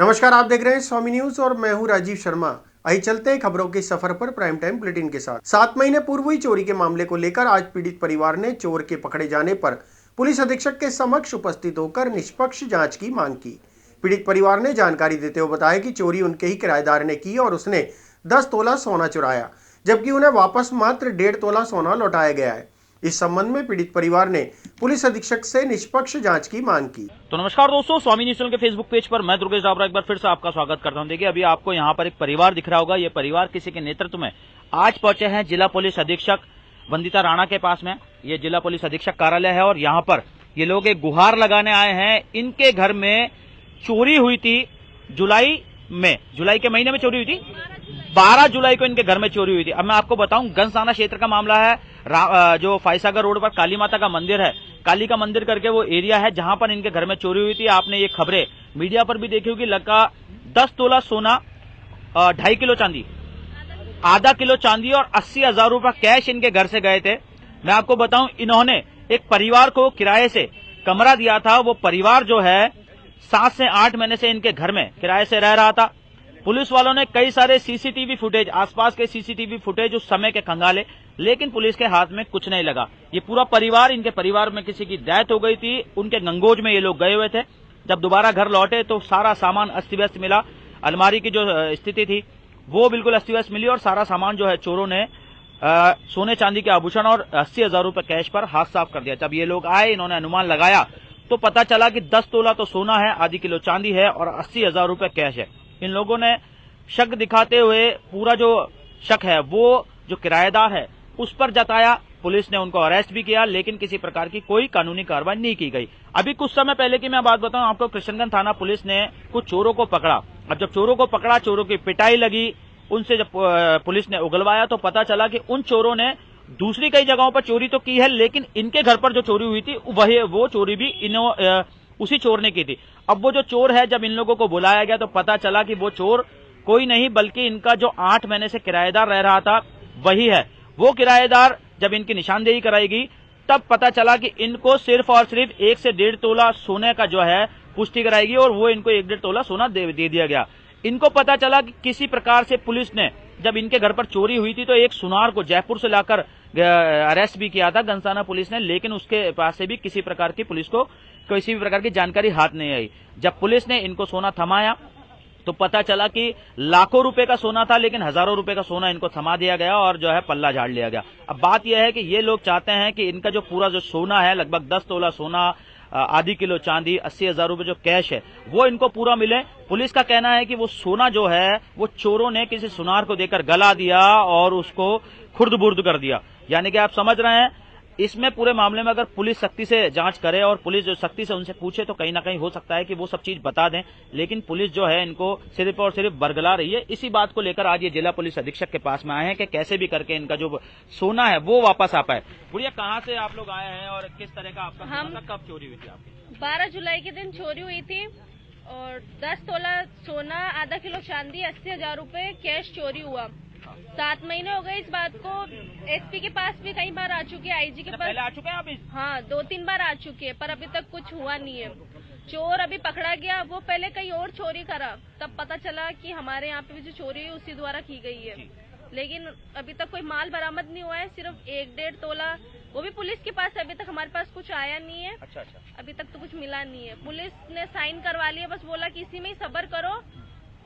नमस्कार, आप देख रहे हैं स्वामी न्यूज और मैं हूं राजीव शर्मा। आइए चलते हैं खबरों के सफर पर प्राइम टाइम बुलेटिन के साथ। 7 महीने पूर्व हुई चोरी के मामले को लेकर आज पीड़ित परिवार ने चोर के पकड़े जाने पर पुलिस अधीक्षक के समक्ष उपस्थित होकर निष्पक्ष जांच की मांग की। पीड़ित परिवार ने जानकारी देते हुए बताया कि चोरी उनके ही किराएदार ने की और उसने 10 तोला सोना चुराया, जबकि उन्हें वापस मात्र 1.5 तोला सोना लौटाया गया है। इस संबंध में पीड़ित परिवार ने पुलिस अधीक्षक से निष्पक्ष जांच की मांग की। तो नमस्कार दोस्तों, स्वामी न्यूज चैनल के फेसबुक पेज पर मैं दुर्गेश डाबरा एक बार फिर से आपका स्वागत करता हूं। देखिए, अभी आपको यहां पर एक परिवार दिख रहा होगा। ये परिवार किसी के नेतृत्व में आज पहुंचे हैं जिला पुलिस अधीक्षक वंदिता राणा के पास में। ये जिला पुलिस अधीक्षक कार्यालय है और यहाँ पर ये लोग एक गुहार लगाने आए हैं। इनके घर में चोरी हुई थी जुलाई के महीने में चोरी हुई थी। 12 जुलाई को इनके घर में चोरी हुई थी। अब मैं आपको बताऊं, गंज थाना क्षेत्र का मामला है। जो फाइसागर रोड पर काली माता का मंदिर है, काली का मंदिर करके वो एरिया है जहां पर इनके घर में चोरी हुई थी। आपने ये खबरें मीडिया पर भी देखी होगी। लगा 10 तोला सोना, 2.5 किलो चांदी, आधा किलो चांदी और 80,000 रुपए कैश इनके घर से गए थे। मैं आपको बताऊं, इन्होंने एक परिवार को किराए से कमरा दिया था। वो परिवार जो है 7 से 8 महीने से इनके घर में किराए से रह रहा था। पुलिस वालों ने कई सारे सीसीटीवी फुटेज, आसपास के सीसीटीवी फुटेज उस समय के खंगाले, लेकिन पुलिस के हाथ में कुछ नहीं लगा। ये पूरा परिवार, इनके परिवार में किसी की डेथ हो गई थी, उनके गंगोज में ये लोग गए हुए थे। जब दोबारा घर लौटे तो सारा सामान अस्त व्यस्त मिला। अलमारी की जो स्थिति थी वो बिल्कुल अस्त व्यस्त मिली और सारा सामान जो है चोरों ने सोने चांदी के आभूषण और 80,000 रुपए कैश पर हाथ साफ कर दिया। जब ये लोग आए, इन्होंने अनुमान लगाया तो पता चला कि 10 तोला तो सोना है, आधी किलो चांदी है और 80,000 रुपए कैश है। इन लोगों ने शक दिखाते हुए पूरा जो शक है वो जो किराएदार है उस पर जताया। पुलिस ने उनको अरेस्ट भी किया, लेकिन किसी प्रकार की कोई कानूनी कार्रवाई नहीं की गई। अभी कुछ समय पहले की मैं बात बताऊं आपको, कृष्णगंज थाना पुलिस ने कुछ चोरों को पकड़ा। अब जब चोरों को पकड़ा, चोरों की पिटाई लगी, उनसे जब पुलिस ने उगलवाया तो पता चला कि उन चोरों ने दूसरी कई जगहों पर चोरी तो की है, लेकिन इनके घर पर जो चोरी हुई थी वो चोरी भी उसी चोर ने की थी। अब वो जो चोर है, जब इन लोगों को बुलाया गया तो पता चला कि वो चोर कोई नहीं बल्कि इनका जो 8 महीने से किराएदार रह रहा था वही है। वो किराएदार जब इनकी निशानदेही कराई गई तब पता चला कि इनको सिर्फ और सिर्फ 1 से 1.5 तोला सोने का जो है पुष्टि कराएगी और वो इनको 1.5 तोला सोना दे दिया गया। इनको पता चला कि किसी प्रकार से पुलिस ने, जब इनके घर पर चोरी हुई थी तो एक सुनार को जयपुर से लाकर अरेस्ट भी किया था गंसाना पुलिस ने, लेकिन उसके पास से भी किसी प्रकार की पुलिस को किसी भी प्रकार की जानकारी हाथ नहीं आई। जब पुलिस ने इनको सोना थमाया तो पता चला कि लाखों रुपए का सोना था, लेकिन हजारों रुपए का सोना इनको थमा दिया गया और जो है पल्ला झाड़ लिया गया। अब बात यह है कि ये लोग चाहते हैं कि इनका जो पूरा जो सोना है, लगभग 10 तोला सोना, आधी किलो चांदी, 80,000 रुपए जो कैश है वो इनको पूरा मिले। पुलिस का कहना है कि वो सोना जो है वो चोरों ने किसी सुनार को देकर गला दिया और उसको खुर्द-बुर्द कर दिया। यानी कि आप समझ रहे हैं, इसमें पूरे मामले में अगर पुलिस सख्ती से जांच करे और पुलिस जो सख्ती से उनसे पूछे तो कहीं ना कहीं हो सकता है कि वो सब चीज बता दें, लेकिन पुलिस जो है इनको सिर्फ और सिर्फ बरगला रही है। इसी बात को लेकर आज ये जिला पुलिस अधीक्षक के पास में आए हैं कि कैसे भी करके इनका जो सोना है वो वापस आ पाए। बुढ़िया, कहाँ से आप लोग आए हैं और किस तरह का आपका सोना, कब चोरी हुई थी आपकी? 12 जुलाई के दिन चोरी हुई थी और 10 तोला सोना, आधा किलो चांदी, 80,000 रुपए कैश चोरी हुआ। 7 महीने हो गए इस बात को। एसपी के पास भी कई बार आ चुके हैं, आईजी के पास पहले आ चुके हैं आप? हाँ, 2-3 बार आ चुके हैं, पर अभी तक कुछ हुआ नहीं है। चोर अभी पकड़ा गया, वो पहले कहीं और चोरी करा, तब पता चला कि हमारे यहाँ पे भी जो चोरी है उसी द्वारा की गई है, लेकिन अभी तक कोई माल बरामद नहीं हुआ है। सिर्फ 1-1.5 तोला, वो भी पुलिस के पास, अभी तक हमारे पास कुछ आया नहीं है। अच्छा। अभी तक तो कुछ मिला नहीं है। पुलिस ने साइन करवा लिया, बस बोला कि इसी में ही सब्र करो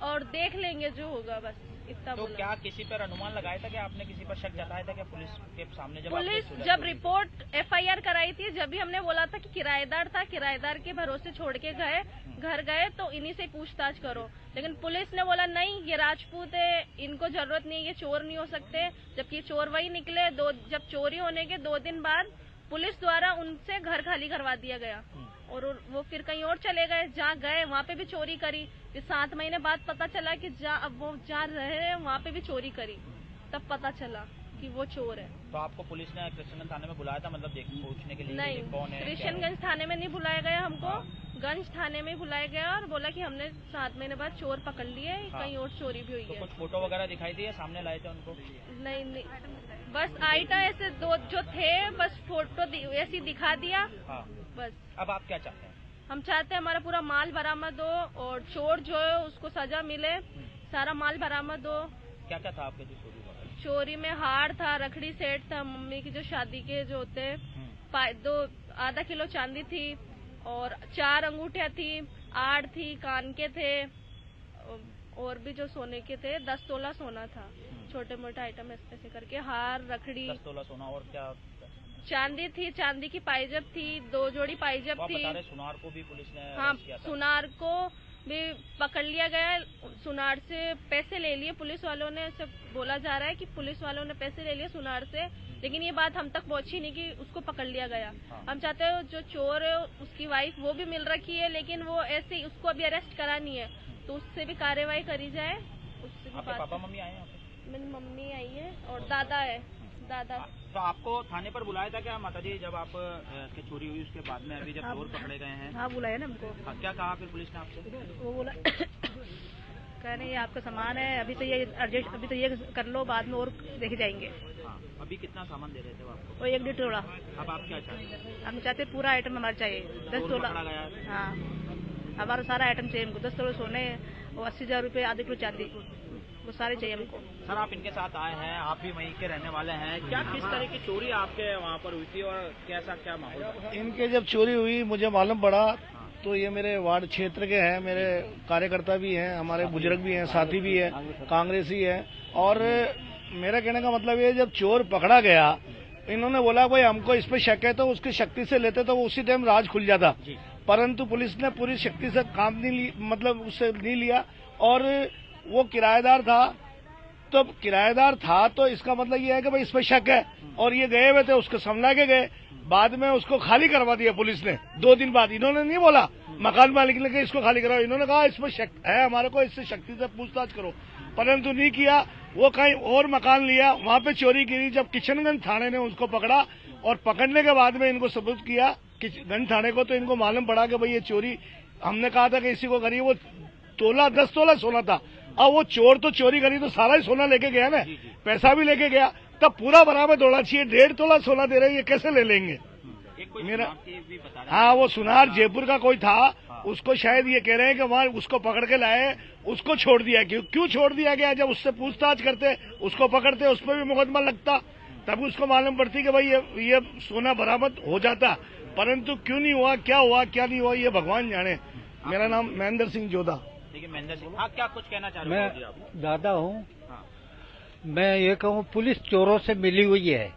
और देख लेंगे जो होगा, बस इतना तो बोला। क्या किसी पर अनुमान लगाया था कि आपने किसी पर शक जताया था क्या पुलिस के सामने? पुलिस जब रिपोर्ट FIR कराई थी, जब भी हमने बोला था कि किराएदार था, किराएदार के भरोसे छोड़ के घर गए तो इन्हीं से पूछताछ करो, लेकिन पुलिस ने बोला नहीं, ये राजपूत है, इनको जरूरत नहीं, ये चोर नहीं हो सकते। जबकि चोर वही निकले। जब चोरी होने के 2 दिन बाद पुलिस द्वारा उनसे घर खाली करवा दिया गया और वो फिर कहीं और चले गए। जहाँ गए वहाँ पे भी चोरी करी। फिर 7 महीने बाद पता चला कि अब वो जहाँ रह रहे वहाँ पे भी चोरी करी, तब पता चला कि वो चोर है। तो आपको पुलिस ने कृष्णगंज थाने में बुलाया था, मतलब पूछने के लिए? नहीं, कौन है? कृष्णगंज थाने में नहीं बुलाया गया हमको। गंज थाने में बुलाया गया और बोला कि हमने 7 महीने बाद चोर पकड़ लिए, कहीं और चोरी भी हुई है। कुछ फोटो वगैरह दिखाई दी है? सामने लाए थे उनको? नहीं, बस आइटा ऐसे 2 जो थे, बस फोटो ऐसी दिखा दिया। हाँ। बस। अब आप क्या चाहते हैं? हम चाहते हैं हमारा पूरा माल बरामद हो और चोर जो है उसको सजा मिले, सारा माल बरामद हो। क्या क्या था आपके जो चोरी हुआ? चोरी में हार था, रखड़ी सेट था, मम्मी की जो शादी के जो होते हैं, आधा किलो चांदी थी और 4 अंगूठियां थी, आड़ थी, कान के थे और भी जो सोने के थे 10 तोला सोना था। छोटे मोटे आइटम ऐसे करके, हार, रखड़ी, 10 तोला सोना और क्या? चांदी थी, चांदी की पाइजब थी, 2 जोड़ी पाइजब आप थी। बता रहे सुनार को भी पुलिस ने हाँ, अरेस्ट किया था। सुनार को भी पकड़ लिया गया। सुनार से पैसे ले लिए पुलिस वालों ने, सब बोला जा रहा है कि पुलिस वालों ने पैसे ले लिए सुनार से, लेकिन ये बात हम तक पहुंची नहीं कि उसको पकड़ लिया गया। हम चाहते हैं जो चोर है उसकी वाइफ वो भी मिल रखी है, लेकिन वो ऐसे ही उसको अभी अरेस्ट करा नहीं है, तो उससे भी कार्रवाई करी जाए। उससे भी आपके पापा मम्मी आए हैं? मेरी मम्मी आई है और दादा है। दादा तो आपको थाने पर बुलाया था क्या माता जी जब आप की चोरी हुई उसके बाद में, अभी जब चोर पकड़े गए हैं? हाँ, बुलाया ना हमको। हाँ, क्या कहा फिर पुलिस ने आपसे? वो बोला कह रहे ये आपका सामान है, अभी तो ये एडजस्ट, अभी तो ये कर लो, बाद में और देखे जाएंगे। हाँ, अभी कितना सामान दे रहे थे वो आपको? वो 1-1.5 तोला। अब आप क्या चाहते हैं? हम चाहते पूरा आइटम हमारा चाहिए, 10 चोर तोला। पकड़ा गया है? हाँ, हमारा सारा आइटम चाहिए हमको, 10 तोला सोने और 80,000 रुपये, आधे किलो चांदी, वो सारे चाहिए हमको। सर, आप इनके साथ आए हैं, आप भी वहीं के रहने वाले हैं, क्या किस तरह की चोरी आपके वहाँ पर हुई थी और कैसा क्या माहौल था? इनके जब चोरी हुई मुझे मालूम पड़ा तो ये मेरे वार्ड क्षेत्र के हैं, मेरे कार्यकर्ता भी हैं, हमारे बुजुर्ग भी हैं, साथी भी हैं, कांग्रेसी हैं। और मेरा कहने का मतलब ये, जब चोर पकड़ा गया इन्होंने बोला कोई हमको इस पे शक है तो उसकी शक्ति से लेते तो उसी टाइम राज खुल जाता, परंतु पुलिस ने पूरी शक्ति से काम नहीं मतलब उससे नहीं लिया। और वो किराएदार था, तो किराएदार था तो इसका मतलब ये है कि भाई इस पे शक है, और ये गए हुए थे, उसको समझा के गए, बाद में उसको खाली करवा दिया पुलिस ने। 2 दिन बाद इन्होंने नहीं बोला मकान मालिक ने कि इसको खाली कराओ, इन्होंने कहा इसमें शक है हमारे को, इससे शक्ति से पूछताछ करो, परंतु नहीं किया। वो कहीं और मकान लिया, वहां पे चोरी की। जब किशनगंज थाने ने उसको पकड़ा और पकड़ने के बाद में इनको सबूत किया किशनगंज थाने को, तो इनको मालूम पड़ा कि भाई ये चोरी हमने कहा था कि इसी को करी। वो 10 तोला सोना था, अब वो चोर तो चोरी करी तो सारा ही सोना लेके गया ना, पैसा भी लेके गया, तब पूरा बरामद होना चाहिए। 1.5 तोला सोना दे रहे हैं, ये कैसे ले लेंगे? मेरा हाँ, वो सुनार जयपुर का कोई था, उसको शायद ये कह रहे हैं कि वहाँ उसको पकड़ के लाए, उसको छोड़ दिया। क्यों छोड़ दिया गया? जब उससे पूछताछ करते, उसको पकड़ते, उस पर भी मुकदमा लगता, तब उसको मालूम पड़ती कि भाई ये सोना बरामद हो जाता, परंतु क्यों नहीं हुआ, क्या हुआ क्या नहीं हुआ, ये भगवान जाने। मेरा नाम महेंद्र सिंह जोधा। महेंद्र सिंह, हाँ, क्या कुछ कहना चाह रहे हो? मैं दादा हूँ। मैं ये कहूँ पुलिस चोरों से मिली हुई है,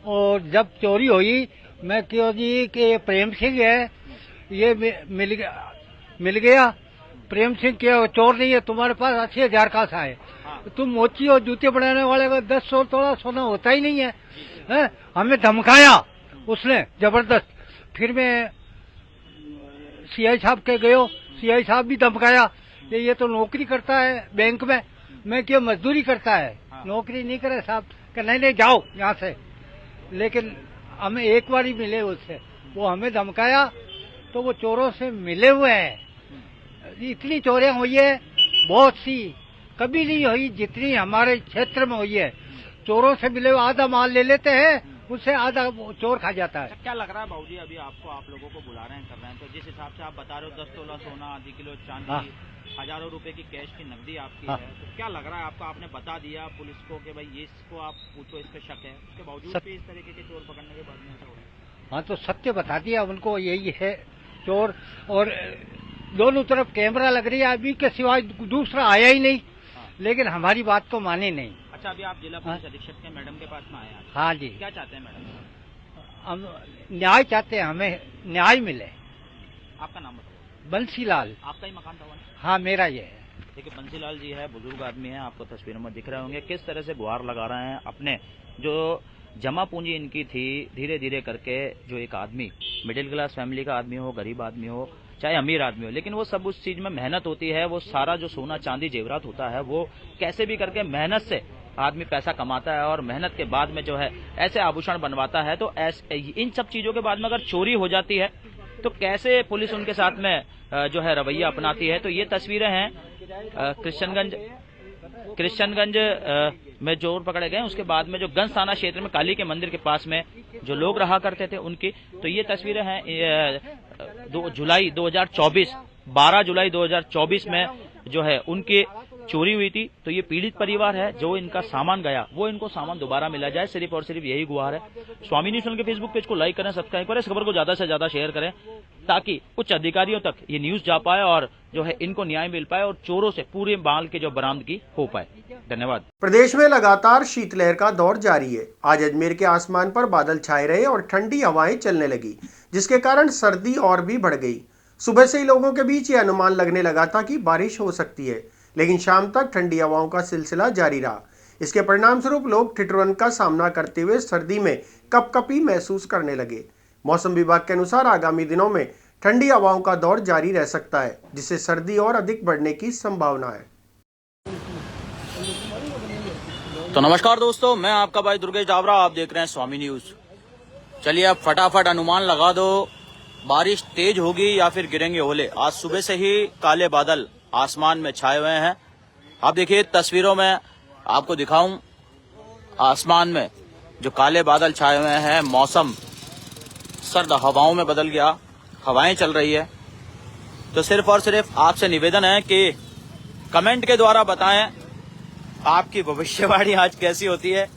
और जब चोरी हुई मैं क्यों जी कि प्रेम सिंह है, ये मिल गया। प्रेम सिंह के चोर नहीं है, तुम्हारे पास 80,000 का सा है, तुम मोची और जूते बनाने वाले का 10 तोला सोना होता ही नहीं है। हमें धमकाया उसने जबरदस्त। फिर मैं सीआई साहब के गयो, सीआई साहब भी धमकाया कि ये तो नौकरी करता है बैंक में, मैं क्यों मजदूरी करता है, नौकरी नहीं करे साहब। कि नहीं जाओ यहाँ से। लेकिन हमें एक बार ही मिले उससे, वो हमें धमकाया, तो वो चोरों से मिले हुए हैं। इतनी चोरियां हुई है बहुत सी, कभी नहीं हुई जितनी हमारे क्षेत्र में हुई है। चोरों से मिले हुए आधा माल ले लेते हैं, उससे आधा चोर खा जाता है। क्या लग रहा है बाबूजी, अभी आपको आप लोगों को बुला रहे हैं, कर रहे हैं, तो जिस हिसाब से आप बता रहे हो 10 तोला सोना, आधी किलो चांदी, हजारों रुपए की कैश की नकदी आपकी है, तो क्या लग रहा है आपको? आपने बता दिया पुलिस को कि भाई ये इसको आप पूछो, इस पे शक है, उसके बावजूद भी इस तरीके के चोर पकड़ने के बाद में ऐसा हो रहा है? हाँ, तो सत्य बता दिया उनको, यही है चोर। और दोनों तरफ कैमरा लग रही है, अभी के सिवाय दूसरा आया ही नहीं, लेकिन हमारी बात को माने नहीं। अच्छा, अभी आप जिला पुलिस अधीक्षक के मैडम के पास में आए हैं? हाँ जी। क्या चाहते हैं मैडम? हम न्याय चाहते हैं, हमें न्याय मिले। आपका नाम बताओ। बंसीलाल। आपका ही मकान था? हाँ, मेरा ये है। देखिए, बंसीलाल जी है, बुजुर्ग आदमी है, आपको तस्वीरों में दिख रहे होंगे किस तरह से गुहार लगा रहे हैं। अपने जो जमा पूंजी इनकी थी, धीरे धीरे करके जो एक आदमी मिडिल क्लास फैमिली का आदमी हो, गरीब आदमी हो, चाहे अमीर आदमी हो, लेकिन वो सब उस चीज में मेहनत होती है। वो सारा जो सोना चांदी जेवरात होता है, वो कैसे भी करके मेहनत से आदमी पैसा कमाता है, और मेहनत के बाद में जो है ऐसे आभूषण बनवाता है। तो इन सब चीजों के बाद में अगर चोरी हो जाती है तो कैसे पुलिस उनके साथ में जो है रवैया अपनाती है। तो ये तस्वीरें हैं कृष्णगंज में चोर पकड़े गए, उसके बाद में जो गंज थाना क्षेत्र में काली के मंदिर के पास में जो लोग रहा करते थे उनकी। तो ये तस्वीरें हैं जुलाई 2024 12 जुलाई 2024 में जो है उनकी चोरी हुई थी। तो ये पीड़ित परिवार है, जो इनका सामान गया वो इनको सामान दोबारा मिला जाए, सिर्फ और सिर्फ यही गुहार है। स्वामी न्यूज़ के फेसबुक पेज को लाइक करें, सब्सक्राइब करें, इस खबर को ज्यादा से ज्यादा शेयर करें ताकि उच्च अधिकारियों तक ये न्यूज जा पाए और जो है इनको न्याय मिल पाए और चोरों से पूरे माल के जो बरामदगी हो पाए। धन्यवाद। प्रदेश में लगातार शीतलहर का दौर जारी है। आज अजमेर के आसमान पर बादल छाए रहे और ठंडी हवाएं चलने लगी, जिसके कारण सर्दी और भी बढ़ गई। सुबह से ही लोगों के बीच ये अनुमान लगने लगा था कि बारिश हो सकती है, लेकिन शाम तक ठंडी हवाओं का सिलसिला जारी रहा। इसके परिणाम स्वरूप लोग ठिठुरन का सामना करते हुए सर्दी में कपकपी महसूस करने लगे। मौसम विभाग के अनुसार आगामी दिनों में ठंडी हवाओं का दौर जारी रह सकता है, जिससे सर्दी और अधिक बढ़ने की संभावना है। तो नमस्कार दोस्तों, मैं आपका भाई दुर्गेश डाबरा, आप देख रहे हैं स्वामी न्यूज। चलिए अब फटाफट अनुमान लगा दो, बारिश तेज होगी या फिर गिरेंगे ओले। आज सुबह से ही काले बादल आसमान में छाए हुए हैं। आप देखिए तस्वीरों में आपको दिखाऊं, आसमान में जो काले बादल छाए हुए हैं, मौसम सर्द हवाओं में बदल गया, हवाएं चल रही है। तो सिर्फ और सिर्फ आपसे निवेदन है कि कमेंट के द्वारा बताएं आपकी भविष्यवाणी आज कैसी होती है,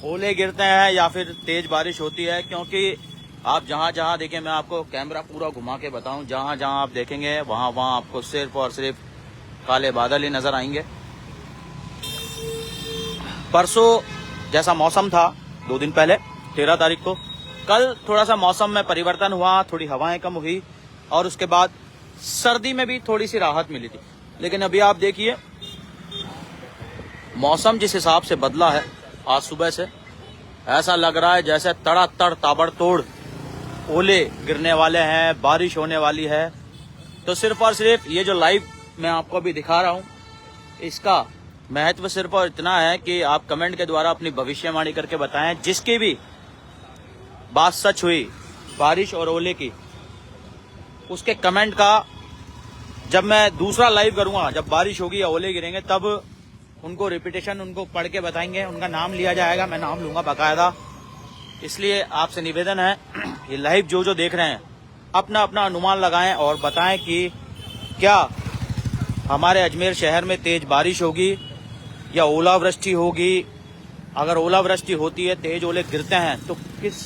ओले गिरते हैं या फिर तेज बारिश होती है। क्योंकि आप जहां जहां देखें, मैं आपको कैमरा पूरा घुमा के बताऊं, जहां जहां आप देखेंगे वहां वहां आपको सिर्फ और सिर्फ काले बादल ही नजर आएंगे। परसों जैसा मौसम था 2 दिन पहले 13 तारीख को, कल थोड़ा सा मौसम में परिवर्तन हुआ, थोड़ी हवाएं कम हुई और उसके बाद सर्दी में भी थोड़ी सी राहत मिली थी। लेकिन अभी आप देखिए मौसम जिस हिसाब से बदला है आज सुबह से, ऐसा लग रहा है जैसे तड़ातड़ ताबड़तोड़ ओले गिरने वाले हैं, बारिश होने वाली है। तो सिर्फ और सिर्फ ये जो लाइव मैं आपको अभी दिखा रहा हूँ, इसका महत्व सिर्फ और इतना है कि आप कमेंट के द्वारा अपनी भविष्यवाणी करके बताएं। जिसकी भी बात सच हुई बारिश और ओले की, उसके कमेंट का जब मैं दूसरा लाइव करूंगा, जब बारिश होगी या ओले गिरेंगे, तब उनको रिपीटेशन उनको पढ़ के बताएंगे, उनका नाम लिया जाएगा, मैं नाम लूंगा बाकायदा। इसलिए आपसे निवेदन है, ये लाइव जो देख रहे हैं अपना अपना अनुमान लगाएं और बताएं कि क्या हमारे अजमेर शहर में तेज बारिश होगी या ओलावृष्टि होगी। अगर ओलावृष्टि होती है, तेज ओले गिरते हैं, तो किस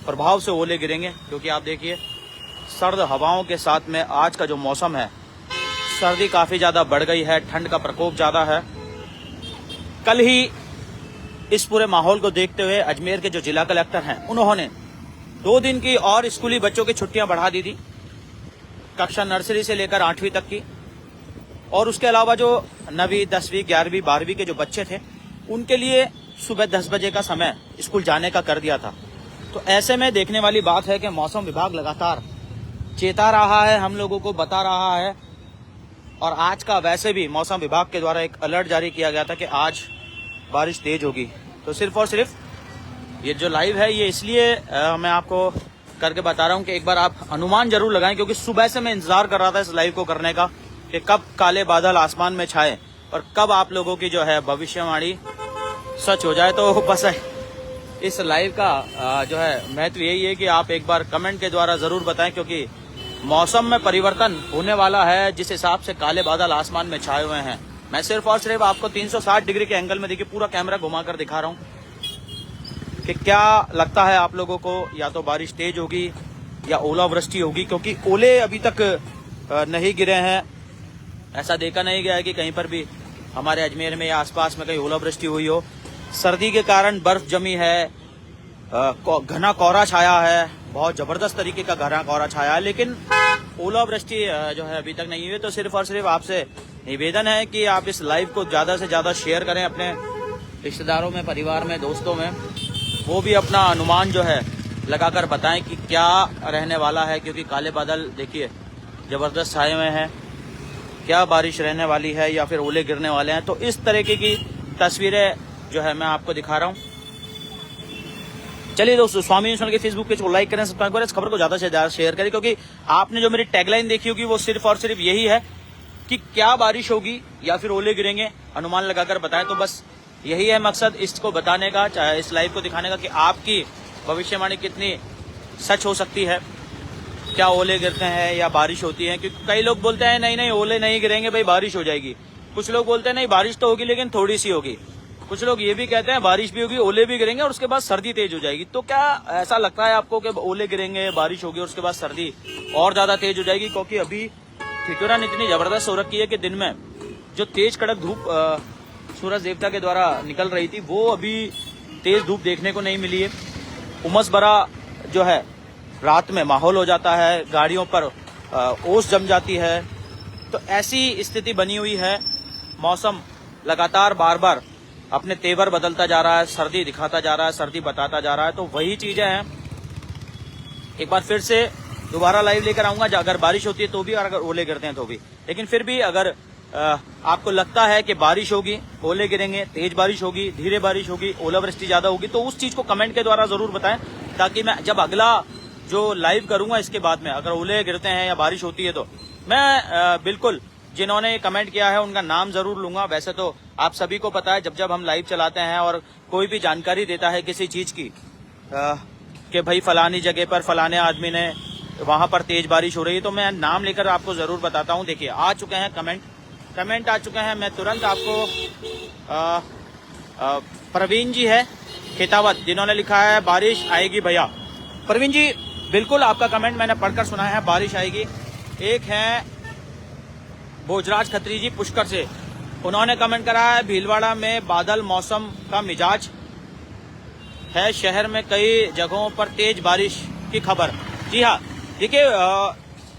प्रभाव से ओले गिरेंगे। क्योंकि आप देखिए सर्द हवाओं के साथ में आज का जो मौसम है, सर्दी काफी ज्यादा बढ़ गई है, ठंड का प्रकोप ज्यादा है। कल ही इस पूरे माहौल को देखते हुए अजमेर के जो जिला कलेक्टर हैं, उन्होंने 2 दिन की और स्कूली बच्चों की छुट्टियां बढ़ा दी थी, कक्षा नर्सरी से लेकर 8वीं तक की। और उसके अलावा जो 9वीं 10वीं 11वीं 12वीं के जो बच्चे थे, उनके लिए सुबह 10 बजे का समय स्कूल जाने का कर दिया था। तो ऐसे में देखने वाली बात है कि मौसम विभाग लगातार चेता रहा है, हम लोगों को बता रहा है। और आज का वैसे भी मौसम विभाग के द्वारा एक अलर्ट जारी किया गया था कि आज बारिश तेज होगी। तो सिर्फ और सिर्फ ये जो लाइव है, ये इसलिए मैं आपको करके बता रहा हूँ कि एक बार आप अनुमान जरूर लगाएं, क्योंकि सुबह से मैं इंतजार कर रहा था इस लाइव को करने का कि कब काले बादल आसमान में छाए और कब आप लोगों की जो है भविष्यवाणी सच हो जाए। तो बस इस लाइव का जो है महत्व यही है कि आप एक बार कमेंट के द्वारा जरूर बताएं, क्योंकि मौसम में परिवर्तन होने वाला है, जिस हिसाब से काले बादल आसमान में छाए हुए हैं। मैं सिर्फ और सिर्फ आपको 360 डिग्री के एंगल में देखिए पूरा कैमरा घुमाकर दिखा रहा हूं कि क्या लगता है आप लोगों को, या तो बारिश तेज होगी या ओलावृष्टि होगी। क्योंकि ओले अभी तक नहीं गिरे हैं, ऐसा देखा नहीं गया है कि कहीं पर भी हमारे अजमेर में या आसपास में कहीं ओलावृष्टि हुई हो। सर्दी के कारण बर्फ जमी है, घना कोहरा छाया है, बहुत जबरदस्त तरीके का घना कोहरा छाया है, लेकिन ओलावृष्टि जो है अभी तक नहीं हुई। तो सिर्फ और सिर्फ आपसे निवेदन है कि आप इस लाइव को ज्यादा से ज्यादा शेयर करें अपने रिश्तेदारों में, परिवार में, दोस्तों में। वो भी अपना अनुमान जो है लगाकर बताएं कि क्या रहने वाला है। क्योंकि काले बादल देखिए जबरदस्त छाए हुए हैं, क्या बारिश रहने वाली है या फिर ओले गिरने वाले हैं। तो इस तरीके की तस्वीरें जो है मैं आपको दिखा रहा हूँ। चलिए दोस्तों, स्वामी न्यूज़ के फेसबुक पेज को लाइक करें, सब्सक्राइब करें, इस खबर को ज्यादा से ज्यादा शेयर करें। क्योंकि आपने जो मेरी टैगलाइन देखी होगी वो सिर्फ और सिर्फ यही है कि क्या बारिश होगी या फिर ओले गिरेंगे, अनुमान लगाकर बताएं। तो बस यही है मकसद इसको बताने का, चाहे इस लाइव को दिखाने का कि आपकी भविष्यवाणी कितनी सच हो सकती है। क्या ओले गिरते हैं या बारिश होती है, क्योंकि कई लोग बोलते हैं नहीं नहीं ओले नहीं गिरेंगे भाई, बारिश हो जाएगी। कुछ लोग बोलते हैं नहीं बारिश तो होगी लेकिन थोड़ी सी होगी। कुछ लोग ये भी कहते हैं बारिश भी होगी, ओले भी गिरेंगे और उसके बाद सर्दी तेज हो जाएगी। तो क्या ऐसा लगता है आपको कि ओले गिरेंगे, बारिश होगी और उसके बाद सर्दी और ज्यादा तेज हो जाएगी? क्योंकि अभी ठिठुरन इतनी जबरदस्त हो रखी है कि दिन में जो तेज कड़क धूप सूरज देवता के द्वारा निकल रही थी वो अभी तेज धूप देखने को नहीं मिली है। उमस भरा जो है रात में माहौल हो जाता है, गाड़ियों पर ओस जम जाती है। तो ऐसी स्थिति बनी हुई है। मौसम लगातार बार बार अपने तेवर बदलता जा रहा है, सर्दी दिखाता जा रहा है, सर्दी बताता जा रहा है। तो वही चीजें हैं, एक बार फिर से दोबारा लाइव लेकर आऊंगा। अगर बारिश होती है तो भी और अगर ओले गिरते हैं तो भी। लेकिन फिर भी अगर आपको लगता है कि बारिश होगी, ओले गिरेंगे, तेज बारिश होगी, धीरे बारिश होगी, ओलावृष्टि ज्यादा होगी, तो उस चीज को कमेंट के द्वारा जरूर बताएं, ताकि मैं जब अगला जो लाइव करूंगा इसके बाद में अगर ओले गिरते हैं या बारिश होती है तो मैं बिल्कुल जिन्होंने कमेंट किया है उनका नाम जरूर लूंगा। वैसे तो आप सभी को पता है जब हम लाइव चलाते हैं और कोई भी जानकारी देता है किसी चीज की कि भाई फलानी जगह पर फलाने आदमी ने वहां पर तेज बारिश हो रही है, तो मैं नाम लेकर आपको जरूर बताता हूं। देखिए आ चुके हैं कमेंट आ चुके हैं। मैं तुरंत आपको प्रवीण जी है खेतावत जिन्होंने लिखा है बारिश आएगी भैया। प्रवीण जी बिल्कुल आपका कमेंट मैंने पढ़कर सुना है, बारिश आएगी। एक है भोजराज खत्री जी पुष्कर से, उन्होंने कमेंट करा है भीलवाड़ा में बादल मौसम का मिजाज है, शहर में कई जगहों पर तेज बारिश की खबर। जी हाँ, देखिए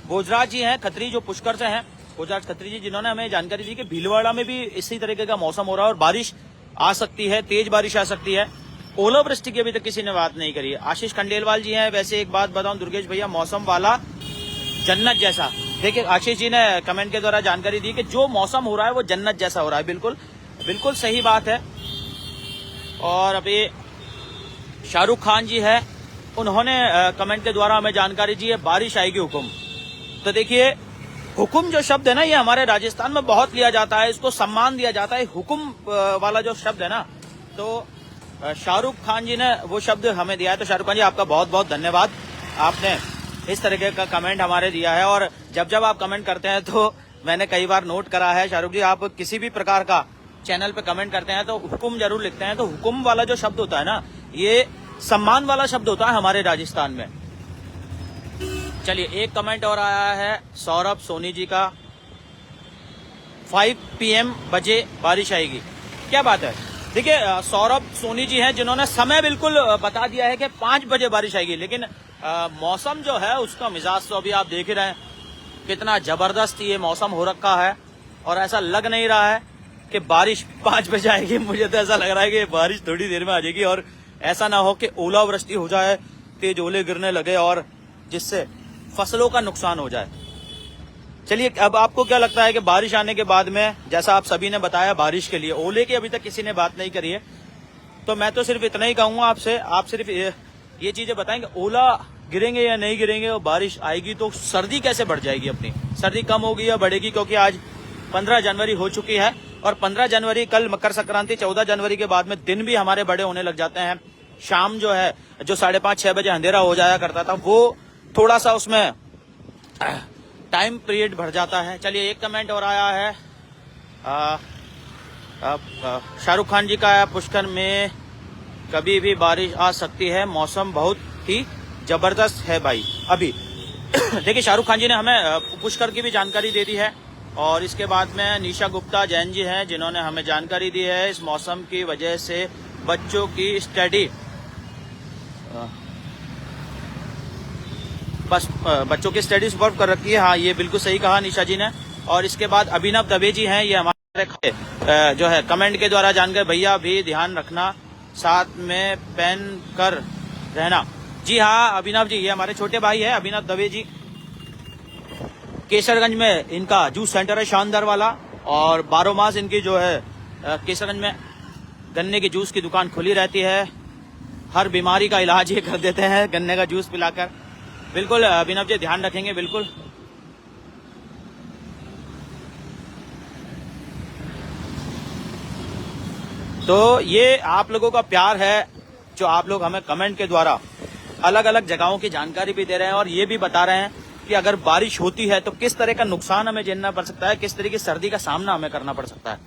भोजराज जी हैं खत्री जो पुष्कर से हैं, भोजराज खत्री जी जिन्होंने हमें जानकारी दी कि भीलवाड़ा में भी इसी तरीके का मौसम हो रहा है और बारिश आ सकती है, तेज बारिश आ सकती है। ओलावृष्टि की अभी तक किसी ने बात नहीं करी है। आशीष खंडेलवाल जी हैं, वैसे एक बात बताऊं दुर्गेश भैया, मौसम वाला जन्नत जैसा। देखिए आशीष जी ने कमेंट के द्वारा जानकारी दी कि जो मौसम हो रहा है वो जन्नत जैसा हो रहा है। बिल्कुल बिल्कुल सही बात है। और अभी शाहरुख खान जी है, उन्होंने कमेंट के द्वारा हमें जानकारी दी है बारिश आएगी हुकुम। तो देखिए हुकुम जो शब्द है ना, ये हमारे राजस्थान में बहुत लिया जाता है, इसको सम्मान दिया जाता है। हुकुम वाला जो शब्द है ना, तो शाहरुख खान जी ने वो शब्द हमें दिया है। तो शाहरुख खान जी आपका बहुत बहुत धन्यवाद, आपने इस तरीके का कमेंट हमारे दिया है। और जब आप कमेंट करते हैं तो मैंने कई बार नोट करा है शाहरुख जी, आप किसी भी प्रकार का चैनल पे कमेंट करते हैं तो हुकुम जरूर लिखते हैं। तो हुकुम वाला जो शब्द होता है ना, ये सम्मान वाला शब्द होता है हमारे राजस्थान में। चलिए एक कमेंट और आया है सौरभ सोनी जी का, 5 PM बजे बारिश आएगी। क्या बात है। देखिए सौरभ सोनी जी हैं जिन्होंने समय बिल्कुल बता दिया है कि 5 बजे बारिश आएगी, लेकिन मौसम जो है उसका मिजाज तो अभी आप देख ही रहे हैं कितना जबरदस्त ये मौसम हो रखा है। और ऐसा लग नहीं रहा है कि बारिश 5 बजे आएगी। मुझे तो ऐसा लग रहा है कि बारिश थोड़ी देर में आ जाएगी और ऐसा ना हो कि ओलावृष्टि हो जाए, तेज ओले गिरने लगे और जिससे फसलों का नुकसान हो जाए। चलिए अब आपको क्या लगता है कि बारिश आने के बाद में, जैसा आप सभी ने बताया बारिश के लिए, ओले की अभी तक किसी ने बात नहीं करी है, तो मैं तो सिर्फ इतना ही कहूंगा आपसे, आप सिर्फ ये चीजें बताएंगे ओला गिरेंगे या नहीं गिरेंगे और बारिश आएगी तो सर्दी कैसे बढ़ जाएगी, अपनी सर्दी कम होगी या बढ़ेगी? क्योंकि आज 15 जनवरी हो चुकी है और 15 जनवरी कल मकर संक्रांति, 14 जनवरी के बाद में दिन भी हमारे बड़े होने लग जाते हैं। शाम जो है जो 5:30-6 बजे अंधेरा हो जाया करता था वो थोड़ा सा उसमें टाइम पीरियड बढ़ जाता है। चलिए एक कमेंट और आया है शाहरुख खान जी का, पुष्कर में कभी भी बारिश आ सकती है, मौसम बहुत ही जबरदस्त है भाई अभी। देखिए शाहरुख खान जी ने हमें पुष्कर की भी जानकारी दे दी है। और इसके बाद में निशा गुप्ता जैन जी हैं जिन्होंने हमें जानकारी दी है इस मौसम की वजह से बच्चों की स्टडी, बस बच्चों की स्टडी सुपर कर रखी है। हाँ ये बिल्कुल सही कहा निशा जी ने। और इसके बाद अभिनव दवे जी हैं, ये हमारे जो है कमेंट के द्वारा जानकर, भैया भी ध्यान रखना, साथ में पहन कर रहना। जी हाँ अभिनव जी, ये हमारे छोटे भाई है अभिनव दवे जी, केसरगंज में इनका जूस सेंटर है शानदार वाला, और 12 मास इनकी जो है केसरगंज में गन्ने की जूस की दुकान खुली रहती है। हर बीमारी का इलाज ये कर देते हैं गन्ने का जूस पिलाकर। बिल्कुल अभिनव जी ध्यान रखेंगे बिल्कुल। तो ये आप लोगों का प्यार है जो आप लोग हमें कमेंट के द्वारा अलग अलग जगहों की जानकारी भी दे रहे हैं और ये भी बता रहे हैं कि अगर बारिश होती है तो किस तरह का नुकसान हमें झेलना पड़ सकता है, किस तरह की सर्दी का सामना हमें करना पड़ सकता है।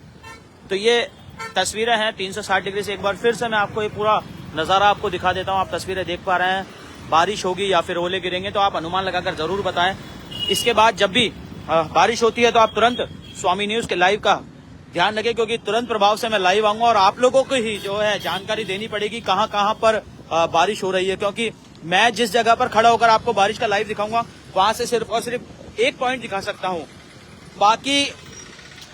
तो ये तस्वीरें हैं 360 डिग्री से। एक बार फिर से मैं आपको ये पूरा नजारा आपको दिखा देता हूँ। आप तस्वीरें देख पा रहे हैं, बारिश होगी या फिर ओले गिरेंगे तो आप अनुमान लगाकर जरूर बताएं। इसके बाद जब भी बारिश होती है तो आप तुरंत स्वामी न्यूज के लाइव का ध्यान रखें, क्योंकि तुरंत प्रभाव से मैं लाइव आऊंगा और आप लोगों को ही जो है जानकारी देनी पड़ेगी कहां कहां पर बारिश हो रही है। क्योंकि मैं जिस जगह पर खड़ा होकर आपको बारिश का लाइव दिखाऊंगा वहां से सिर्फ और सिर्फ एक पॉइंट दिखा सकता हूं। बाकी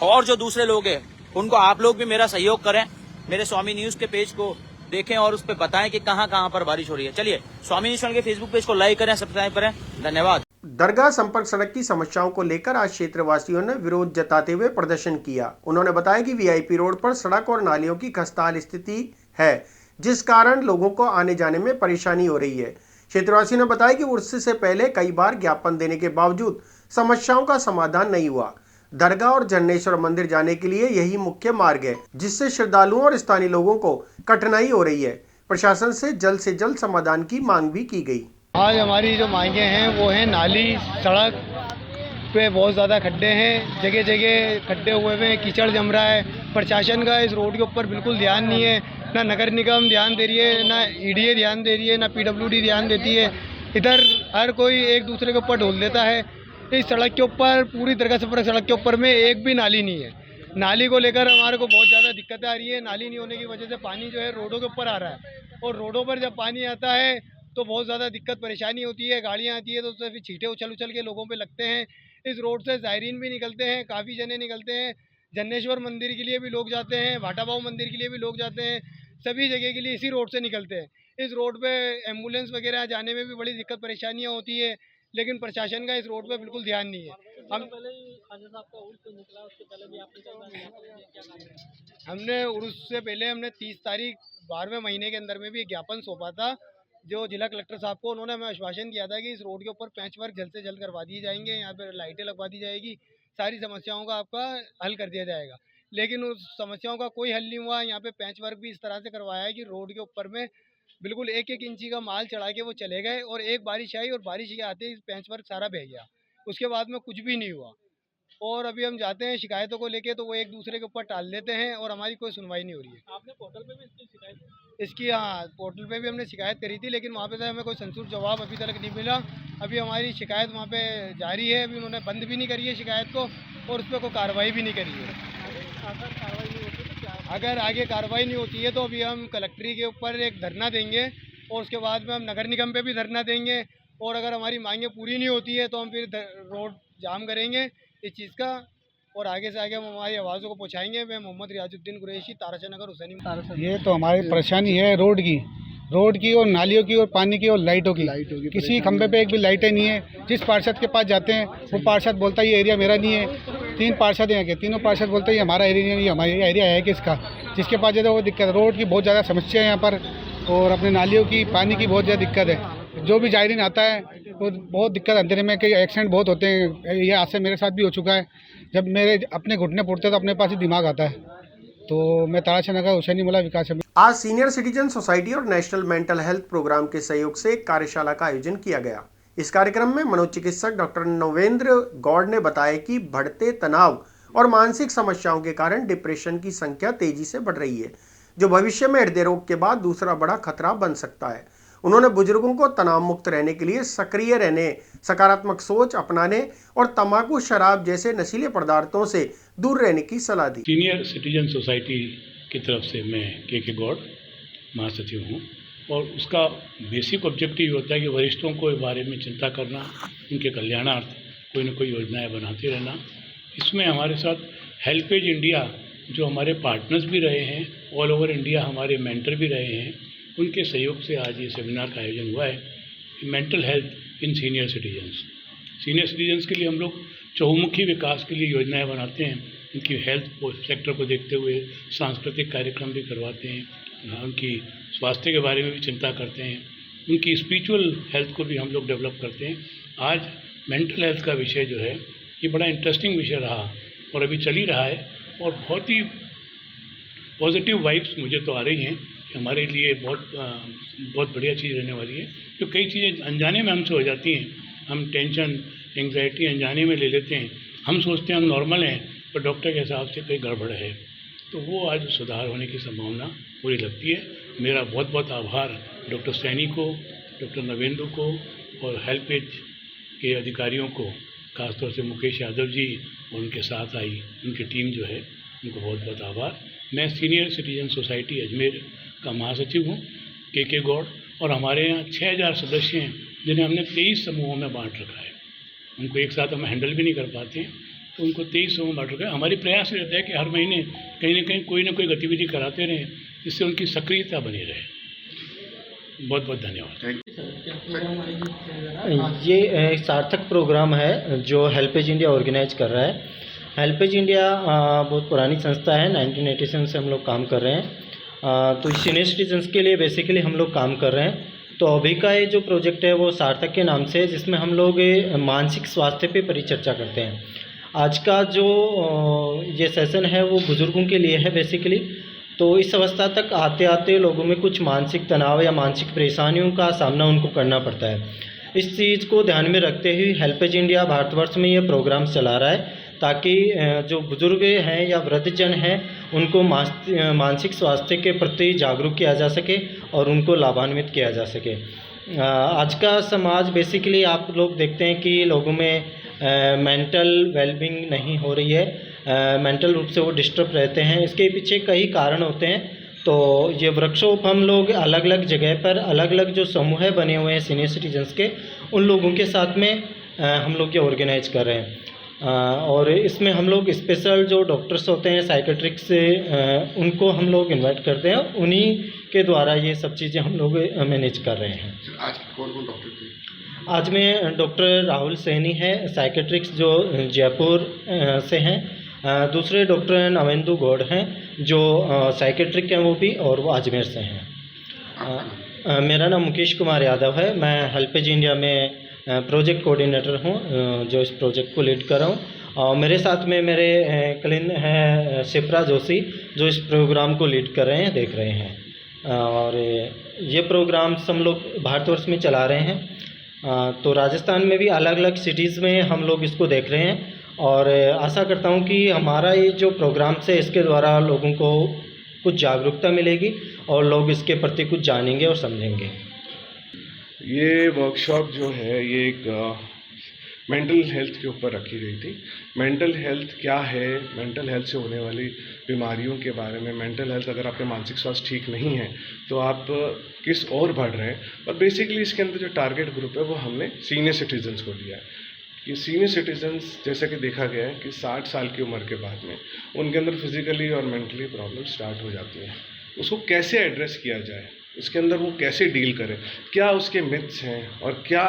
और जो दूसरे लोग हैं उनको आप लोग भी मेरा सहयोग करें, मेरे स्वामी न्यूज के पेज को देखें और उस पर बताएं कि कहां कहां पर बारिश हो रही है। चलिए स्वामी न्यूज के फेसबुक पेज को लाइक करें, सब्सक्राइब करें। धन्यवाद। दरगाह संपर्क सड़क की समस्याओं को लेकर आज क्षेत्रवासियों ने विरोध जताते हुए प्रदर्शन किया। उन्होंने बताया कि वीआईपी रोड पर सड़क और नालियों की खस्ताहाल स्थिति है, जिस कारण लोगों को आने जाने में परेशानी हो रही है। क्षेत्रवासियों ने बताया कि उर्स से पहले कई बार ज्ञापन देने के बावजूद समस्याओं का समाधान नहीं हुआ। दरगाह और जन्नेश्वर मंदिर जाने के लिए यही मुख्य मार्ग है, जिससे श्रद्धालुओं और स्थानीय लोगों को कठिनाई हो रही है। प्रशासन से जल्द समाधान की मांग भी की गई। आज हमारी जो मांगे हैं वो हैं नाली, सड़क पे बहुत ज़्यादा खड्डे हैं, जगह जगह खड्डे हुए हैं, कीचड़ जम रहा है। प्रशासन का इस रोड के ऊपर बिल्कुल ध्यान नहीं है, ना नगर निगम ध्यान दे रही है, ना ईडीए ध्यान दे रही है, ना पीडब्ल्यूडी ध्यान देती है। इधर हर कोई एक दूसरे के ऊपर ढोल देता है। इस सड़क के ऊपर, पूरी दरगाह संपर्क सड़क के ऊपर में एक भी नाली नहीं है। नाली को लेकर हमारे को बहुत ज़्यादा दिक्कतें आ रही है। नाली नहीं होने की वजह से पानी जो है रोडों के ऊपर आ रहा है, और रोडों पर जब पानी आता है तो बहुत ज़्यादा दिक्कत परेशानी होती है। गाड़ियाँ आती है तो उससे फिर छींटे उछल के लोगों पे लगते हैं। इस रोड से ज़ायरीन भी निकलते हैं, काफ़ी जने निकलते हैं। जन्नेश्वर मंदिर के लिए भी लोग जाते हैं, भाटा बाबू मंदिर के लिए भी लोग जाते हैं, सभी जगह के लिए इसी रोड से निकलते हैं। इस रोड पे एम्बुलेंस वगैरह जाने में भी बड़ी दिक्कत परेशानियाँ होती है, लेकिन प्रशासन का इस रोड पे बिल्कुल ध्यान नहीं है। हमने उर्स से पहले 30 तारीख 12वें महीने के अंदर में भी एक ज्ञापन सौंपा था जो जिला कलेक्टर साहब को। उन्होंने हमें आश्वासन दिया था कि इस रोड के ऊपर पैच वर्क जल्द से जल्द करवा दिए जाएंगे, यहाँ पर लाइटें लगवा दी जाएगी, सारी समस्याओं का आपका हल कर दिया जाएगा। लेकिन उस समस्याओं का कोई हल नहीं हुआ। यहाँ पे पैच वर्क भी इस तरह से करवाया है कि रोड के ऊपर में बिल्कुल 1-1 इंची का माल चढ़ा के वो चले गए, और एक बारिश आई और बारिश के आते ही पैच वर्क सारा बह गया। उसके बाद में कुछ भी नहीं हुआ। और अभी हम जाते हैं शिकायतों को लेके तो वो एक दूसरे के ऊपर टाल देते हैं और हमारी कोई सुनवाई नहीं हो रही है। आपने पोर्टल पे भी इसकी शिकायत इसकी हाँ, पोर्टल पे भी हमने शिकायत करी थी, लेकिन वहाँ पे से हमें कोई संतुष्ट जवाब अभी तक नहीं मिला। अभी हमारी शिकायत वहाँ पे जारी है। अभी उन्होंने बंद भी नहीं करी है शिकायत को, और उस पर कोई कार्रवाई भी नहीं करी है। अगर आगे कार्रवाई नहीं होती है तो अभी हम कलेक्ट्री के ऊपर एक धरना देंगे, और उसके बाद में हम नगर निगम पे भी धरना देंगे। और अगर हमारी मांगें पूरी नहीं होती है तो हम फिर रोड जाम करेंगे इस चीज़ का, और आगे से आगे हम हमारी आवाज़ों को पहुँचाएंगे। मैं मोहम्मद रियाजुद्दीन कुरैशी, ताराशाह नगर, हुसैनी। ये तो हमारी परेशानी है रोड की और नालियों की और पानी की और लाइटों की। किसी खंबे पे एक भी लाइटें नहीं है। जिस पार्षद के पास जाते हैं वो पार्षद बोलता है ये एरिया मेरा नहीं है। 3 पार्षद हैं, तीनों पार्षद बोलते हैं ये हमारा एरिया नहीं है, ये हमारा एरिया है किसका। जिसके पास जाता है वो दिक्कत। रोड की बहुत ज़्यादा समस्या है यहाँ पर, और अपने नालियों की, पानी की बहुत ज़्यादा दिक्कत है। जो भी जायरीन आता है तो बहुत दिक्कत अंधेरे में, कई एक्सीडेंट बहुत होते हैं। ये आज से मेरे साथ भी हो चुका है। जब मेरे अपने घुटने पड़ते हैं तो अपने पास ही दिमाग आता है। तो मैं ताराशाह नगर हुसैनी मोहल्ला विकास समिति। आज सीनियर सिटीजन सोसाइटी और नेशनल मेंटल हेल्थ प्रोग्राम के सहयोग से एक कार्यशाला का आयोजन किया गया। इस कार्यक्रम में मनोचिकित्सक डॉक्टर नवेंद्र गौड़ ने बताया कि बढ़ते तनाव और मानसिक समस्याओं के कारण डिप्रेशन की संख्या तेजी से बढ़ रही है, जो भविष्य में हृदय रोग के बाद दूसरा बड़ा खतरा बन सकता है। उन्होंने बुजुर्गों को तनाव मुक्त रहने के लिए सक्रिय रहने, सकारात्मक सोच अपनाने और तंबाकू, शराब जैसे नशीले पदार्थों से दूर रहने की सलाह दी। सीनियर सिटीजन सोसाइटी की तरफ से मैं के गौड़ महासचिव हूँ, और उसका बेसिक ऑब्जेक्टिव होता है कि वरिष्ठों को बारे में चिंता करना, उनके कल्याणार्थ कोई न कोई योजनाएं बनाते रहना। इसमें हमारे साथ हेल्पेज इंडिया, जो हमारे पार्टनर्स भी रहे हैं, ऑल ओवर इंडिया हमारे मेंटर भी रहे हैं, उनके सहयोग से आज ये सेमिनार का आयोजन हुआ है। मेंटल हेल्थ इन सीनियर सिटीजन्स के लिए हम लोग चहुमुखी विकास के लिए योजनाएं बनाते हैं। उनकी हेल्थ सेक्टर को देखते हुए सांस्कृतिक कार्यक्रम भी करवाते हैं, उनकी स्वास्थ्य के बारे में भी चिंता करते हैं, उनकी स्पिरिचुअल हेल्थ को भी हम लोग डेवलप करते हैं। आज मेंटल हेल्थ का विषय जो है ये बड़ा इंटरेस्टिंग विषय रहा और अभी चल ही रहा है, और बहुत ही पॉजिटिव वाइब्स मुझे तो आ रही हैं कि हमारे लिए बहुत बढ़िया चीज़ रहने वाली है। जो कई चीज़ें अनजाने में हमसे हो जाती हैं, हम टेंशन एंग्जाइटी अनजाने में ले लेते हैं। हम सोचते हैं हम नॉर्मल हैं, पर डॉक्टर के हिसाब से कोई गड़बड़ है, तो वो आज सुधार होने की संभावना पूरी लगती है। मेरा बहुत बहुत आभार डॉक्टर सैनी को, डॉक्टर नवेंदु को और हेल्पेज के अधिकारियों को, खासतौर से मुकेश यादव जी और उनके साथ आई उनकी टीम जो है, उनको बहुत बहुत आभार। मैं सीनियर सिटीजन सोसाइटी अजमेर का महासचिव हूँ के गौड़, और हमारे यहाँ 6000 सदस्य हैं जिन्हें हमने 23 समूहों में बांट रखा है। उनको एक साथ हम हैंडल भी नहीं कर पाते हैं, तो उनको 23 समूह बांट रखा है। हमारी प्रयास रहता है कि हर महीने कहीं ना कोई गतिविधि कराते रहें, जिससे उनकी सक्रियता बनी रहे। बहुत बहुत धन्यवाद। ये एक सार्थक प्रोग्राम है जो हेल्पेज इंडिया ऑर्गेनाइज कर रहा है। हेल्पेज इंडिया बहुत पुरानी संस्था है, 1987 से हम लोग काम कर रहे हैं। तो सीनियर सिटीजन्स के लिए बेसिकली हम लोग काम कर रहे हैं। तो अभी का ये जो प्रोजेक्ट है वो सार्थक के नाम से है, जिसमें हम लोग मानसिक स्वास्थ्य पे परिचर्चा करते हैं। आज का जो ये सेशन है वो बुज़ुर्गों के लिए है बेसिकली। तो इस अवस्था तक आते आते लोगों में कुछ मानसिक तनाव या मानसिक परेशानियों का सामना उनको करना पड़ता है। इस चीज़ को ध्यान में रखते हुए हेल्पेज इंडिया भारतवर्ष में ये प्रोग्राम चला रहा है, ताकि जो बुज़ुर्ग हैं या वृद्धजन हैं उनको मानसिक स्वास्थ्य के प्रति जागरूक किया जा सके और उनको लाभान्वित किया जा सके। आज का समाज बेसिकली आप लोग देखते हैं कि लोगों में मेंटल वेलबींग नहीं हो रही है, मेंटल रूप से वो डिस्टर्ब रहते हैं। इसके पीछे कई कारण होते हैं। तो ये वर्कशॉप हम लोग अलग अलग जगह पर अलग अलग जो समूह बने हुए हैं सीनियर सिटीजन्स के, उन लोगों के साथ में हम लोग ये ऑर्गेनाइज कर रहे हैं। और इसमें हम लोग स्पेशल जो डॉक्टर्स होते हैं साइकेट्रिक्स से उनको हम लोग इनवाइट करते हैं, उन्हीं के द्वारा ये सब चीज़ें हम लोग मैनेज कर रहे हैं। आज कौन कौन डॉक्टर थे? आज में डॉक्टर राहुल सैनी है, साइकेट्रिक्स जो जयपुर से हैं। दूसरे डॉक्टर नवेंदु गौड़ हैं जो साइकेट्रिक हैं वो भी, और वो अजमेर से हैं। मेरा नाम मुकेश कुमार यादव है। मैं हेल्पेज इंडिया में प्रोजेक्ट कोऑर्डिनेटर हूँ जो इस प्रोजेक्ट को लीड कर रहा हूँ। और मेरे साथ में मेरे क्लीन हैं शिप्रा जोशी जो इस प्रोग्राम को लीड कर रहे हैं, देख रहे हैं। और ये प्रोग्राम्स हम लोग भारतवर्ष में चला रहे हैं। तो राजस्थान में भी अलग अलग सिटीज़ में हम लोग इसको देख रहे हैं, और आशा करता हूँ कि हमारा ये जो प्रोग्राम्स है इसके द्वारा लोगों को कुछ जागरूकता मिलेगी और लोग इसके प्रति कुछ जानेंगे और समझेंगे। ये वर्कशॉप जो है ये एक मेंटल हेल्थ के ऊपर रखी गई थी। मेंटल हेल्थ क्या है, मेंटल हेल्थ से होने वाली बीमारियों के बारे में, मेंटल हेल्थ अगर आपका मानसिक स्वास्थ्य ठीक नहीं है तो आप किस ओर बढ़ रहे हैं। और बेसिकली इसके अंदर जो टारगेट ग्रुप है वो हमने सीनियर सिटीजन्स को दिया है। कि सीनियर सिटीजन्स जैसा कि देखा गया है कि 60 साल की उम्र के बाद में उनके अंदर फिजिकली और मेंटली प्रॉब्लम स्टार्ट हो जाती हैं। उसको कैसे एड्रेस किया जाए, उसके अंदर वो कैसे डील करें, क्या उसके मिथ्स हैं और क्या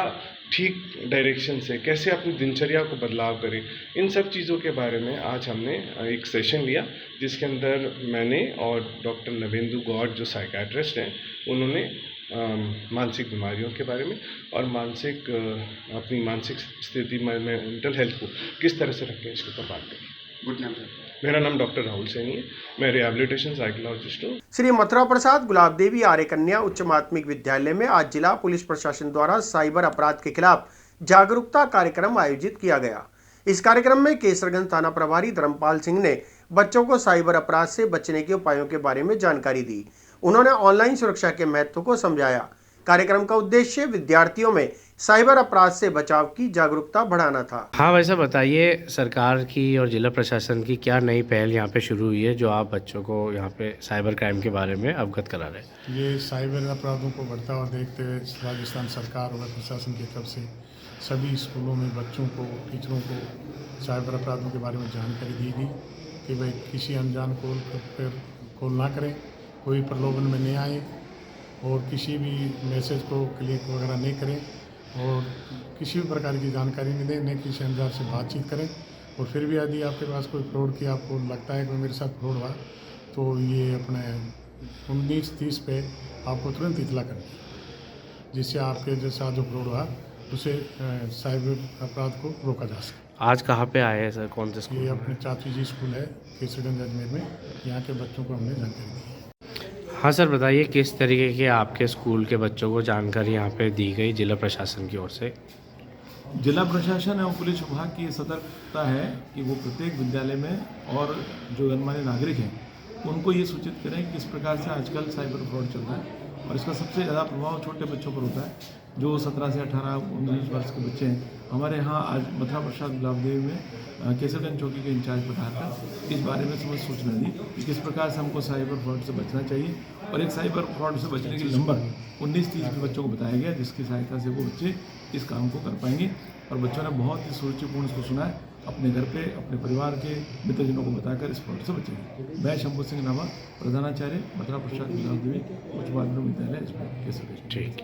ठीक डायरेक्शन से कैसे अपनी दिनचर्या को बदलाव करें, इन सब चीज़ों के बारे में आज हमने एक सेशन लिया, जिसके अंदर मैंने और डॉक्टर नवेंदु गौड़ जो साइकेट्रिस्ट हैं उन्होंने मानसिक बीमारियों के बारे में और अपनी मानसिक स्थिति मेंटल हेल्थ को किस तरह से रखें इसके ऊपर बात करें। गुड नाम सर। मेरा नाम डॉक्टर राहुल सैनी है, मैं रिहैबिलिटेशन साइकोलॉजिस्ट हूँ। श्री मथुरा प्रसाद गुलाब देवी आर्य कन्या उच्च माध्यमिक विद्यालय में आज जिला पुलिस प्रशासन द्वारा साइबर अपराध के खिलाफ जागरूकता कार्यक्रम आयोजित किया गया। इस कार्यक्रम में केसरगंज थाना प्रभारी धर्मपाल सिंह ने बच्चों को साइबर अपराध से बचने के उपायों के बारे में जानकारी दी। उन्होंने ऑनलाइन सुरक्षा के महत्व को समझाया। कार्यक्रम का उद्देश्य विद्यार्थियों में साइबर अपराध से बचाव की जागरूकता बढ़ाना था। हाँ, वैसे बताइए सरकार की और जिला प्रशासन की क्या नई पहल यहाँ पे शुरू हुई है जो आप बच्चों को यहाँ पे साइबर क्राइम के बारे में अवगत करा रहे हैं। ये साइबर अपराधों को बढ़ता हुआ देखते हुए राजस्थान सरकार और प्रशासन की तरफ से सभी स्कूलों में बच्चों को, टीचरों को साइबर अपराधों के बारे में जानकारी दी गई कि भाई किसी अनजान कॉल ना करें, कोई प्रलोभन में नहीं आए और किसी भी मैसेज को क्लिक वगैरह नहीं करें और किसी भी प्रकार की जानकारी नहीं दें, न किसी अनजान से बातचीत करें। और फिर भी यदि आपके पास कोई फ्रॉड की आपको लगता है कि मेरे साथ फ्रॉड हुआ, तो ये अपने 1930 पे आपको तुरंत इतला करें, जिससे आपके जो साथ जो फ्रॉड हुआ उसे साइबर अपराध को रोका जा सके। आज कहाँ पे आए हैं सर, कौन से स्कूल? ये अपने चाची जी स्कूल है केसरगंज अजमेर में, यहाँ के बच्चों को हमने जानकारी दी। हाँ सर, बताइए किस तरीके के आपके स्कूल के बच्चों को जानकारी यहाँ पे दी गई जिला प्रशासन की ओर से? जिला प्रशासन एवं पुलिस विभाग की सतर्कता है कि वो प्रत्येक विद्यालय में और जो गणमान्य नागरिक हैं उनको ये सूचित करें कि किस प्रकार से आजकल साइबर फ्रॉड चल रहा है और इसका सबसे ज़्यादा प्रभाव छोटे बच्चों पर होता है जो 17 से 18-19 वर्ष के बच्चे हैं। हमारे यहाँ आज मथुरा प्रसाद गुलाबदेव में केसरगंज चौकी के इंचार्ज पधारकर इस बारे में समझ सूचना दी कि किस प्रकार से हमको साइबर फ्रॉड से बचना चाहिए और एक साइबर फ्रॉड से बचने के नंबर 1930 के बच्चों को बताया गया जिसकी सहायता से वो बच्चे इस काम को कर पाएंगे और बच्चों ने बहुत ही सुरुचिपूर्ण इसको सुना है, अपने घर पे अपने परिवार के मित्रजनों को बताकर इस फ्रॉड से बचेंगे। मैं शंभू सिंह नामा, प्रधानाचार्य मथुरा प्रसाद गुलाबदेवी उच्च माध्यमिक विद्यालय इसमें केसरगंज। ठीक।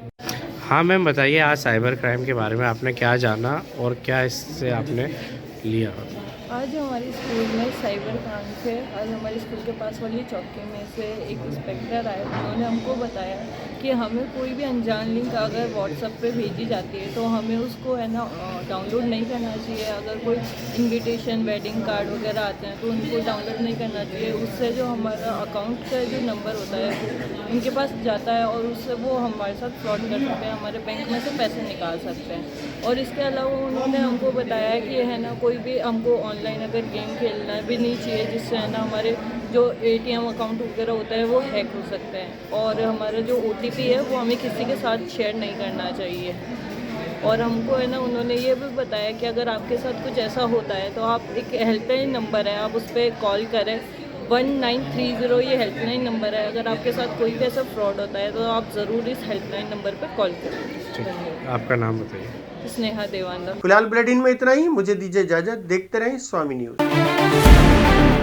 हाँ मैम, बताइए आज साइबर क्राइम के बारे में आपने क्या जाना और क्या इससे आपने लिया? आज हमारे स्कूल में साइबर क्राइम से आज हमारे स्कूल के पास वाली चौकी में से एक इंस्पेक्टर आए, उन्होंने हमको बताया कि हमें कोई भी अनजान लिंक अगर व्हाट्सएप पे भेजी जाती है तो हमें उसको है ना डाउनलोड नहीं करना चाहिए। अगर कोई इनविटेशन वेडिंग कार्ड वगैरह आते हैं तो उनको डाउनलोड नहीं करना चाहिए। उससे जो हमारा अकाउंट का जो नंबर होता है उनके पास जाता है और उससे वो हमारे साथ फ्रॉड कर सकते हैं, हमारे बैंक में से पैसे निकाल सकते हैं। और इसके अलावा उन्होंने हमको बताया कि है ना कोई भी हमको ऑनलाइन अगर गेम खेलना भी नहीं चाहिए जिससे है ना हमारे जो ATM अकाउंट वगैरह होता है वो हैक हो सकते हैं और हमारा जो OTP है वो हमें किसी के साथ शेयर नहीं करना चाहिए। और हमको है ना उन्होंने ये भी बताया कि अगर आपके साथ कुछ ऐसा होता है तो आप एक हेल्पलाइन नंबर है, आप उस पर कॉल करें 1930 ये हेल्पलाइन नंबर है। अगर आपके साथ कोई भी ऐसा फ्रॉड होता है तो आप ज़रूर इस हेल्पलाइन नंबर पर कॉल करें। आपका नाम बताइए। स्नेहा देवानंद। फिलहाल बुलेटिन में इतना ही, मुझे दीजिए इजाजत। देखते रहें स्वामी न्यूज।